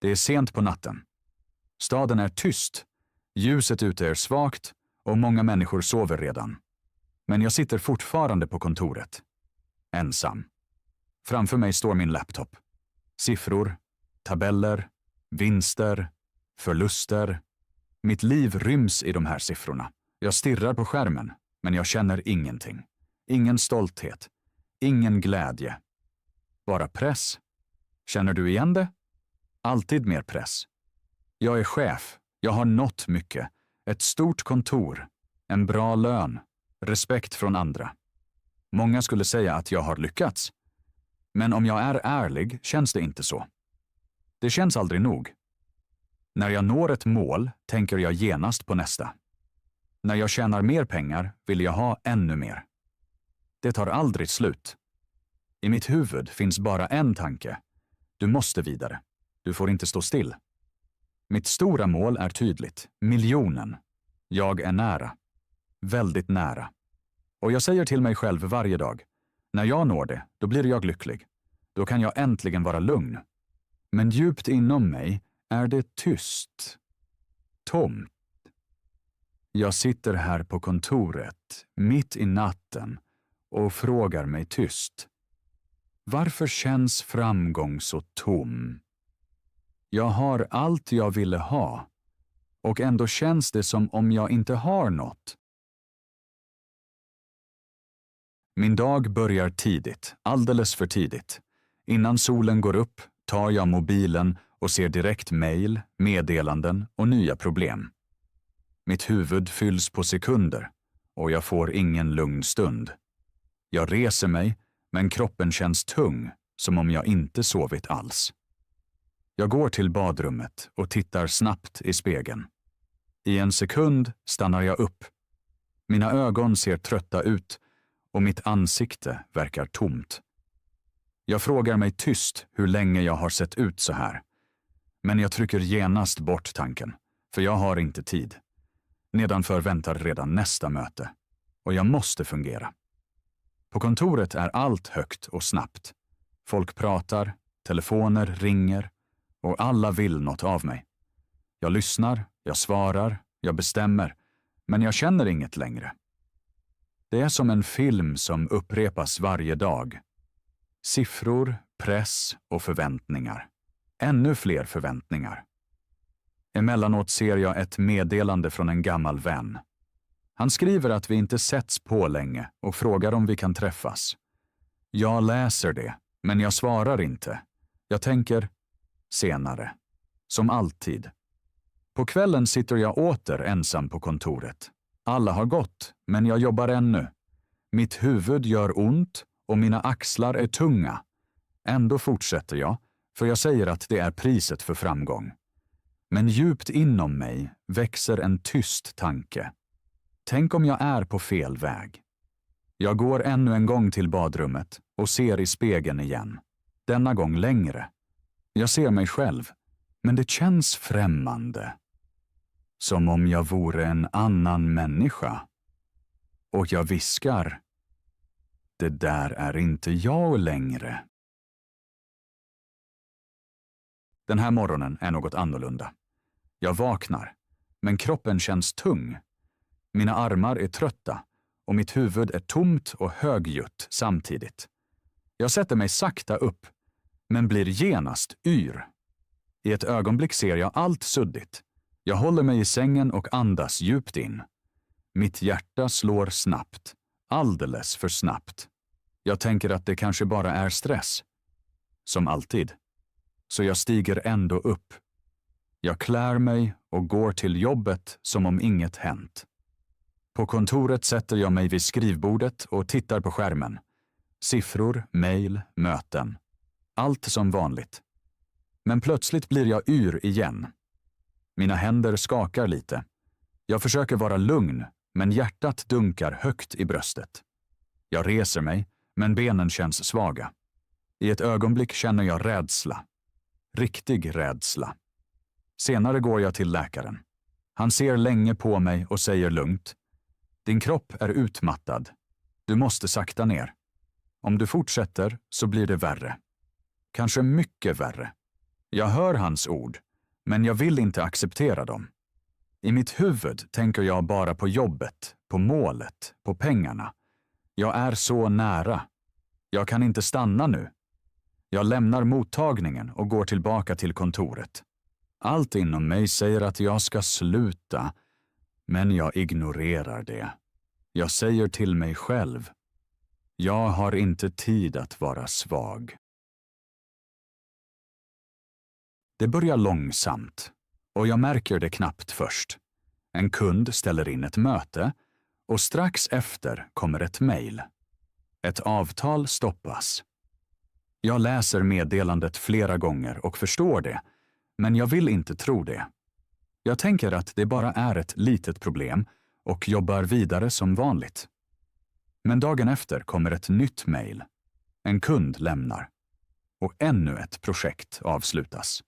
Det är sent på natten. Staden är tyst, ljuset ute är svagt och många människor sover redan. Men jag sitter fortfarande på kontoret. Ensam. Framför mig står min laptop. Siffror, tabeller, vinster, förluster. Mitt liv ryms i de här siffrorna. Jag stirrar på skärmen, men jag känner ingenting. Ingen stolthet. Ingen glädje. Bara press. Känner du igen det? Alltid mer press. Jag är chef. Jag har nått mycket. Ett stort kontor. En bra lön. Respekt från andra. Många skulle säga att jag har lyckats. Men om jag är ärlig känns det inte så. Det känns aldrig nog. När jag når ett mål tänker jag genast på nästa. När jag tjänar mer pengar vill jag ha ännu mer. Det tar aldrig slut. I mitt huvud finns bara en tanke. Du måste vidare. Du får inte stå still. Mitt stora mål är tydligt. Miljonen. Jag är nära. Väldigt nära. Och jag säger till mig själv varje dag. När jag når det, då blir jag lycklig. Då kan jag äntligen vara lugn. Men djupt inom mig är det tyst. Tomt. Jag sitter här på kontoret, mitt i natten, och frågar mig tyst. Varför känns framgång så tom? Jag har allt jag ville ha, och ändå känns det som om jag inte har något. Min dag börjar tidigt, alldeles för tidigt. Innan solen går upp tar jag mobilen och ser direkt mejl, meddelanden och nya problem. Mitt huvud fylls på sekunder och jag får ingen lugn stund. Jag reser mig, men kroppen känns tung, som om jag inte sovit alls. Jag går till badrummet och tittar snabbt i spegeln. I en sekund stannar jag upp. Mina ögon ser trötta ut och mitt ansikte verkar tomt. Jag frågar mig tyst hur länge jag har sett ut så här. Men jag trycker genast bort tanken, för jag har inte tid. Nedanför väntar redan nästa möte. Och jag måste fungera. På kontoret är allt högt och snabbt. Folk pratar, telefoner ringer och alla vill något av mig. Jag lyssnar, jag svarar, jag bestämmer, men jag känner inget längre. Det är som en film som upprepas varje dag. Siffror, press och förväntningar. Ännu fler förväntningar. Emellanåt ser jag ett meddelande från en gammal vän. Han skriver att vi inte setts på länge och frågar om vi kan träffas. Jag läser det, men jag svarar inte. Jag tänker senare. Som alltid. På kvällen sitter jag åter ensam på kontoret. Alla har gått, men jag jobbar ännu. Mitt huvud gör ont och mina axlar är tunga. Ändå fortsätter jag, för jag säger att det är priset för framgång. Men djupt inom mig växer en tyst tanke. Tänk om jag är på fel väg. Jag går ännu en gång till badrummet och ser i spegeln igen. Denna gång längre. Jag ser mig själv, men det känns främmande. Som om jag vore en annan människa. Och jag viskar. Det där är inte jag längre. Den här morgonen är något annorlunda. Jag vaknar, men kroppen känns tung. Mina armar är trötta och mitt huvud är tomt och högljutt samtidigt. Jag sätter mig sakta upp, men blir genast yr. I ett ögonblick ser jag allt suddigt. Jag håller mig i sängen och andas djupt in. Mitt hjärta slår snabbt, alldeles för snabbt. Jag tänker att det kanske bara är stress. Som alltid. Så jag stiger ändå upp. Jag klär mig och går till jobbet som om inget hänt. På kontoret sätter jag mig vid skrivbordet och tittar på skärmen. Siffror, mejl, möten. Allt som vanligt. Men plötsligt blir jag yr igen. Mina händer skakar lite. Jag försöker vara lugn, men hjärtat dunkar högt i bröstet. Jag reser mig, men benen känns svaga. I ett ögonblick känner jag rädsla. Riktig rädsla. Senare går jag till läkaren. Han ser länge på mig och säger lugnt. Din kropp är utmattad. Du måste sakta ner. Om du fortsätter så blir det värre. Kanske mycket värre. Jag hör hans ord, men jag vill inte acceptera dem. I mitt huvud tänker jag bara på jobbet, på målet, på pengarna. Jag är så nära. Jag kan inte stanna nu. Jag lämnar mottagningen och går tillbaka till kontoret. Allt inom mig säger att jag ska sluta, men jag ignorerar det. Jag säger till mig själv: jag har inte tid att vara svag. Det börjar långsamt, och jag märker det knappt först. En kund ställer in ett möte, och strax efter kommer ett mejl. Ett avtal stoppas. Jag läser meddelandet flera gånger och förstår det, men jag vill inte tro det. Jag tänker att det bara är ett litet problem och jobbar vidare som vanligt. Men dagen efter kommer ett nytt mejl. En kund lämnar. Och ännu ett projekt avslutas.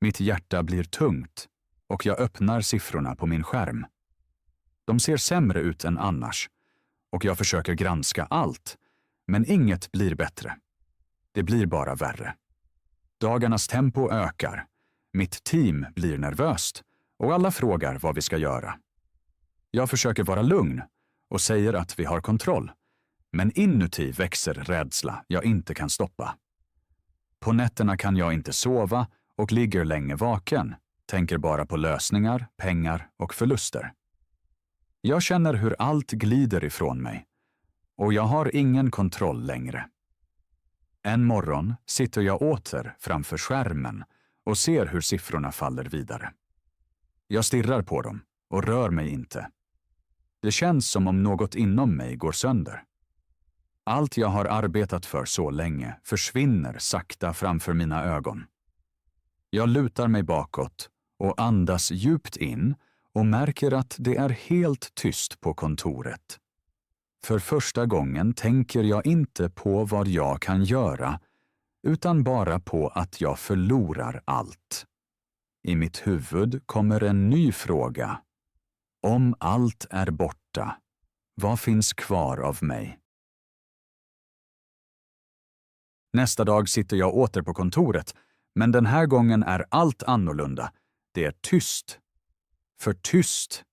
Mitt hjärta blir tungt och jag öppnar siffrorna på min skärm. De ser sämre ut än annars och jag försöker granska allt, men inget blir bättre. Det blir bara värre. Dagarnas tempo ökar, mitt team blir nervöst och alla frågar vad vi ska göra. Jag försöker vara lugn och säger att vi har kontroll, men inuti växer rädsla jag inte kan stoppa. På nätterna kan jag inte sova och ligger länge vaken, tänker bara på lösningar, pengar och förluster. Jag känner hur allt glider ifrån mig och jag har ingen kontroll längre. En morgon sitter jag åter framför skärmen och ser hur siffrorna faller vidare. Jag stirrar på dem och rör mig inte. Det känns som om något inom mig går sönder. Allt jag har arbetat för så länge försvinner sakta framför mina ögon. Jag lutar mig bakåt och andas djupt in och märker att det är helt tyst på kontoret. För första gången tänker jag inte på vad jag kan göra, utan bara på att jag förlorar allt. I mitt huvud kommer en ny fråga. Om allt är borta, vad finns kvar av mig? Nästa dag sitter jag åter på kontoret, men den här gången är allt annorlunda. Det är tyst. För tyst.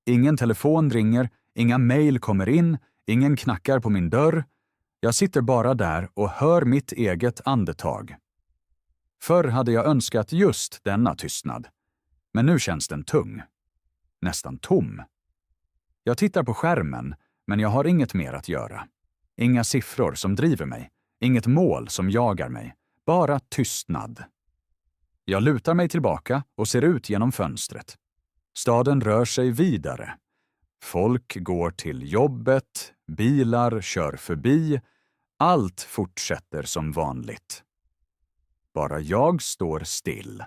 Ingen telefon ringer, inga mejl kommer in, ingen knackar på min dörr. Jag sitter bara där och hör mitt eget andetag. Förr hade jag önskat just denna tystnad. Men nu känns den tung. Nästan tom. Jag tittar på skärmen, men jag har inget mer att göra. Inga siffror som driver mig. Inget mål som jagar mig. Bara tystnad. Jag lutar mig tillbaka och ser ut genom fönstret. Staden rör sig vidare. Folk går till jobbet, bilar kör förbi. Allt fortsätter som vanligt. Bara jag står still.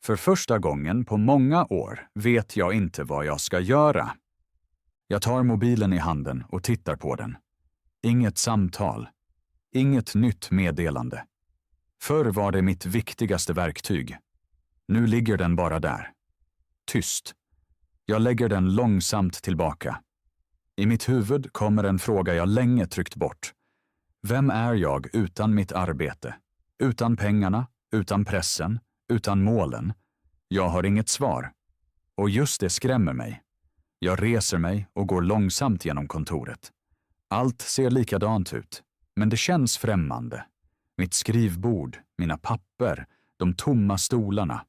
För första gången på många år vet jag inte vad jag ska göra. Jag tar mobilen i handen och tittar på den. Inget samtal. Inget nytt meddelande. Förr var det mitt viktigaste verktyg. Nu ligger den bara där. Tyst. Jag lägger den långsamt tillbaka. I mitt huvud kommer en fråga jag länge tryckt bort. Vem är jag utan mitt arbete? Utan pengarna, utan pressen, utan målen. Jag har inget svar. Och just det skrämmer mig. Jag reser mig och går långsamt genom kontoret. Allt ser likadant ut, men det känns främmande. Mitt skrivbord, mina papper, de tomma stolarna.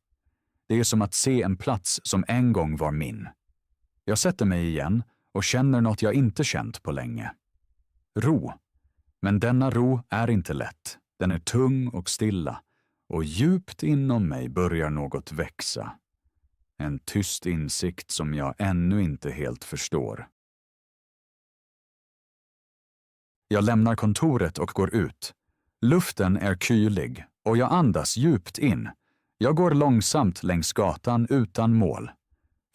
Det är som att se en plats som en gång var min. Jag sätter mig igen och känner något jag inte känt på länge. Ro. Men denna ro är inte lätt. Den är tung och stilla. Och djupt inom mig börjar något växa. En tyst insikt som jag ännu inte helt förstår. Jag lämnar kontoret och går ut. Luften är kylig och jag andas djupt in. Jag går långsamt längs gatan utan mål.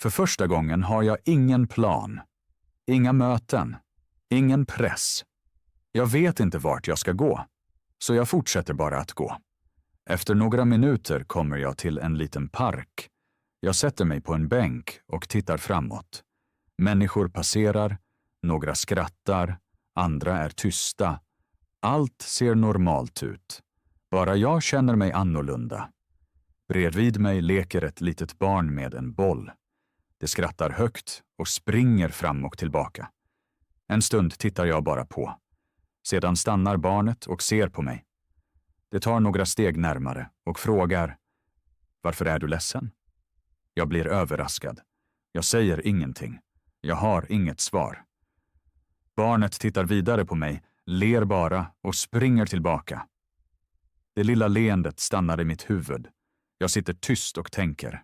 För första gången har jag ingen plan. Inga möten. Ingen press. Jag vet inte vart jag ska gå. Så jag fortsätter bara att gå. Efter några minuter kommer jag till en liten park. Jag sätter mig på en bänk och tittar framåt. Människor passerar, några skrattar, andra är tysta. Allt ser normalt ut. Bara jag känner mig annorlunda. Bredvid mig leker ett litet barn med en boll. Det skrattar högt och springer fram och tillbaka. En stund tittar jag bara på. Sedan stannar barnet och ser på mig. Det tar några steg närmare och frågar: "Varför är du ledsen?" Jag blir överraskad. Jag säger ingenting. Jag har inget svar. Barnet tittar vidare på mig, ler bara och springer tillbaka. Det lilla leendet stannar i mitt huvud. Jag sitter tyst och tänker.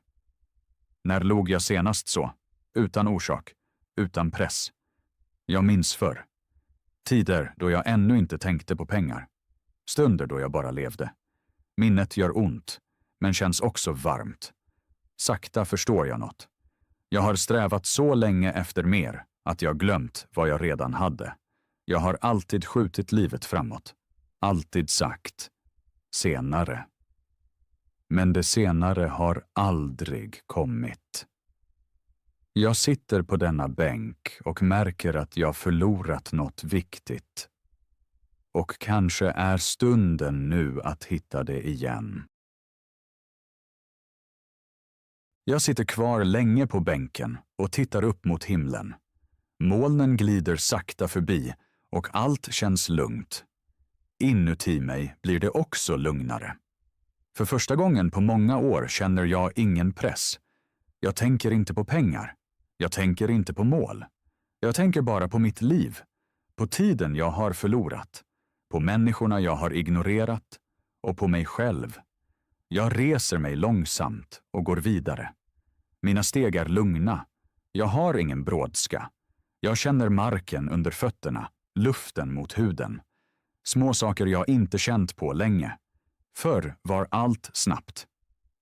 När log jag senast så? Utan orsak, utan press. Jag minns förr. Tider då jag ännu inte tänkte på pengar. Stunder då jag bara levde. Minnet gör ont, men känns också varmt. Sakta förstår jag något. Jag har strävat så länge efter mer att jag glömt vad jag redan hade. Jag har alltid skjutit livet framåt. Alltid sagt senare. Men det senare har aldrig kommit. Jag sitter på denna bänk och märker att jag förlorat något viktigt. Och kanske är stunden nu att hitta det igen. Jag sitter kvar länge på bänken och tittar upp mot himlen. Molnen glider sakta förbi och allt känns lugnt. Inuti mig blir det också lugnare. För första gången på många år känner jag ingen press. Jag tänker inte på pengar. Jag tänker inte på mål. Jag tänker bara på mitt liv. På tiden jag har förlorat. På människorna jag har ignorerat. Och på mig själv. Jag reser mig långsamt och går vidare. Mina steg är lugna. Jag har ingen brådska. Jag känner marken under fötterna, luften mot huden. Små saker jag inte känt på länge. Förr var allt snabbt.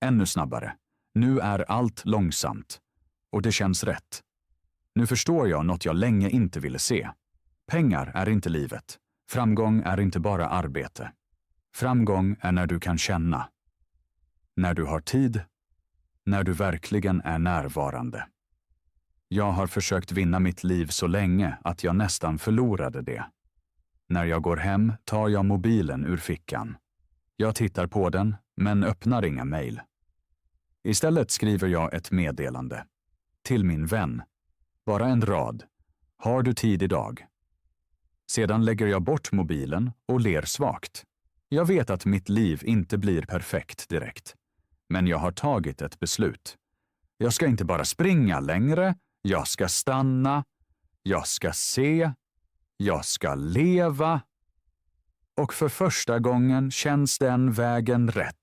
Ännu snabbare. Nu är allt långsamt. Och det känns rätt. Nu förstår jag något jag länge inte ville se. Pengar är inte livet. Framgång är inte bara arbete. Framgång är när du kan känna. När du har tid. När du verkligen är närvarande. Jag har försökt vinna mitt liv så länge att jag nästan förlorade det. När jag går hem tar jag mobilen ur fickan. Jag tittar på den, men öppnar inga mejl. Istället skriver jag ett meddelande. Till min vän. Bara en rad. Har du tid idag? Sedan lägger jag bort mobilen och ler svagt. Jag vet att mitt liv inte blir perfekt direkt. Men jag har tagit ett beslut. Jag ska inte bara springa längre. Jag ska stanna. Jag ska se. Jag ska leva. Och för första gången känns den vägen rätt.